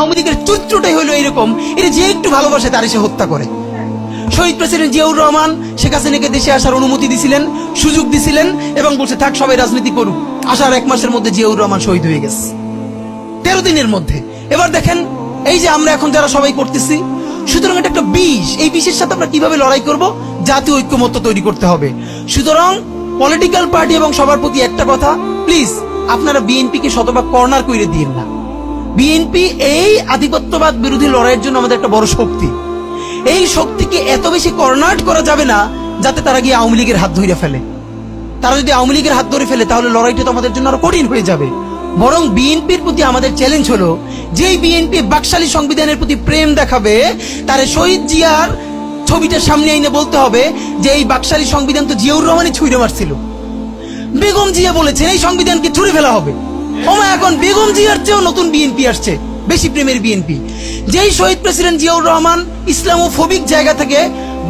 আওয়ামী লীগের চরিত্রটাই হলো এরকম, এটা যে একটু ভালোবাসে তার সে হত্যা করে। শহীদ প্রেসিডেন্ট জিয়াউর রহমান শেখ হাসিনাকে দেশে আসার অনুমতি দিছিলেন, সুযোগ দিছিলেন এবং বলছে থাক সবাই রাজনীতি করুক। আসার 1 মাসের মধ্যে জিয়াউর রহমান শহীদ হয়ে গেছে, 13 দিনের মধ্যে। এবার দেখেন এই যে আমরা এখন যারা সবাই করতেছি, সুতরাং এটা একটা বিষ। এই বিষের সাথে আমরা কিভাবে লড়াই করব? জাতীয় ঐক্যমত্য তৈরি করতে হবে। সুতরাং পলিটিক্যাল পার্টি এবং সবার প্রতি একটা কথা, প্লিজ আপনারা বিএনপিকে শতভাগ কর্নার করে দিন না। বিএনপি এই আধিপত্যবাদ বিরোধী লড়াইয়ের জন্য আমাদের একটা বড় শক্তি। এই শক্তিকে এত বেশি কর্নার করা যাবে না যাতে তারা গিয়ে আওয়ামী লীগের হাত ধরে ফেলে। তারা যদি আওয়ামী লীগের হাত ধরে ফেলে তাহলে লড়াইটা তো আমাদের জন্য আরো কঠিন হয়ে যাবে। বরং বিএনপির প্রতি আমাদের চ্যালেঞ্জ হলো, যেই বিএনপি বাকশালী সংবিধানের প্রতি প্রেম দেখাবে তারে শহীদ জিয়ার ছবিটা সামনে এনে বলতে হবে যে এই বাকশালী সংবিধান তো জিয়াউর রহমানই ছুঁড়ে মারছিল। বেগম জিয়া বলেছেন এই সংবিধানকে ছুঁড়ে ফেলা হবে। এখন বেগম জিয়ার চেয়েও নতুন বিএনপি আসছে, বেশি প্রেমের বিএনপি। যেই শহীদ প্রেসিডেন্ট জিয়াউর রহমান ইসলামোফোবিক জায়গা থেকে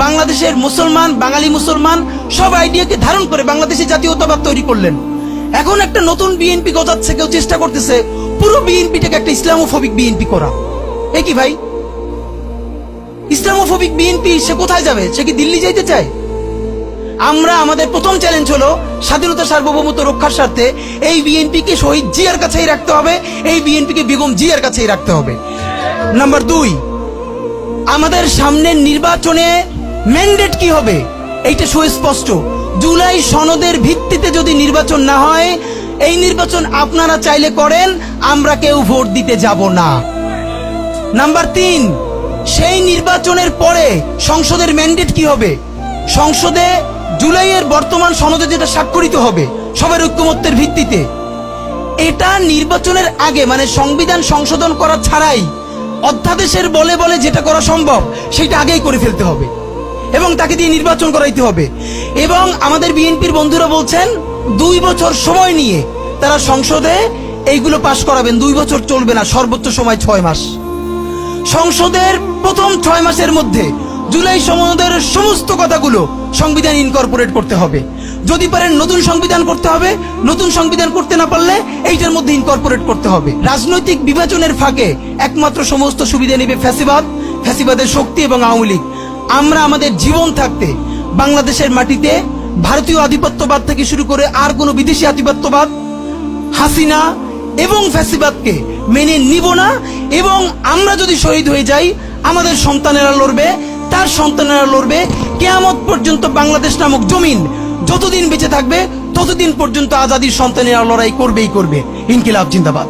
বাংলাদেশের মুসলমান, বাঙালি মুসলমান সব আইডিয়াকে ধারণ করে বাংলাদেশে জাতীয়তাবাদ তৈরি করলেন। এখন একটা নতুন বিএনপি গজাচ্ছে, কেউ চেষ্টা করতেছে পুরো বিএনপিটাকে একটা ইসলামোফোবিক বিএনপি করা। এ কি ভাই, ইসলামোফোবিক বিএনপি সে কোথায় যাবে? সে কি দিল্লি যাইতে চায়? আমরা আমাদের প্রথম চ্যালেঞ্জ হলো স্বাধীনতা সার্বভৌমত্ব রক্ষার স্বার্থে এই বিএনপিকে শহীদ জিয়ার কাছেই রাখতে হবে, এই বিএনপিকে বেগম জিয়ার কাছেই রাখতে হবে। নাম্বার 2, আমাদের সামনের নির্বাচনে ম্যান্ডেট কি হবে এইটা সুস্পষ্ট। জুলাই সনদের ভিত্তিতে যদি নির্বাচন না হয়, এই নির্বাচন আপনারা চাইলে করেন, আমরা কেউ ভোট দিতে যাব না। নাম্বার 3, সেই নির্বাচনের পরে সংসদের ম্যান্ডেট কি হবে? সংসদে জুলাইয়ের বর্তমান সনদে যেটা স্বাক্ষরিত হবে সবার ঐক্যমত্যের ভিত্তিতে, এটা নির্বাচনের আগে মানে সংবিধান সংশোধন করা ছাড়াই অধ্যাদেশের বলে বলে যেটা করা সম্ভব সেটা আগেই করে ফেলতে হবে এবং তাকে দিয়ে নির্বাচন করাইতে হবে। এবং আমাদের বিএনপির বন্ধুরা বলছেন 2 বছর সময় নিয়ে তারা সংসদে এইগুলো পাশ করাবেন। 2 বছর চলবে না, সর্বোচ্চ সময় 6 মাস। সংসদের প্রথম 6 মাসের মধ্যে জুলাই সনদের সমস্ত কথাগুলো সংবিধান ইনকর্পোরেট করতে হবে। যদি পারেন নতুন সংবিধান করতে হবে, নতুন সংবিধান করতে না পারলে এইটার মধ্যে ইনকর্পোরেট করতে হবে। রাজনৈতিক বিভাজনের ফাঁকে একমাত্র সমস্ত সুবিধা নেবে ফ্যাসিবাদ, ফ্যাসিবাদের শক্তি এবং আওয়ামী লীগ। আমরা আমাদের জীবন থাকতে বাংলাদেশের মাটিতে ভারতীয় আধিপত্যবাদ থেকে শুরু করে আর কোনো বিদেশি আধিপত্যবাদ, হাসিনা এবং ফ্যাসিবাদকে মেনে নিব না। এবং আমরা যদি শহীদ হয়ে যাই, আমাদের সন্তানেরা লড়বে, তার সন্তানেরা লড়বে। কিয়ামত পর্যন্ত বাংলাদেশ নামক জমিন যতদিন বেঁচে থাকবে ততদিন পর্যন্ত আজাদির সন্তানেরা লড়াই করবেই করবে। ইনকিলাব জিন্দাবাদ।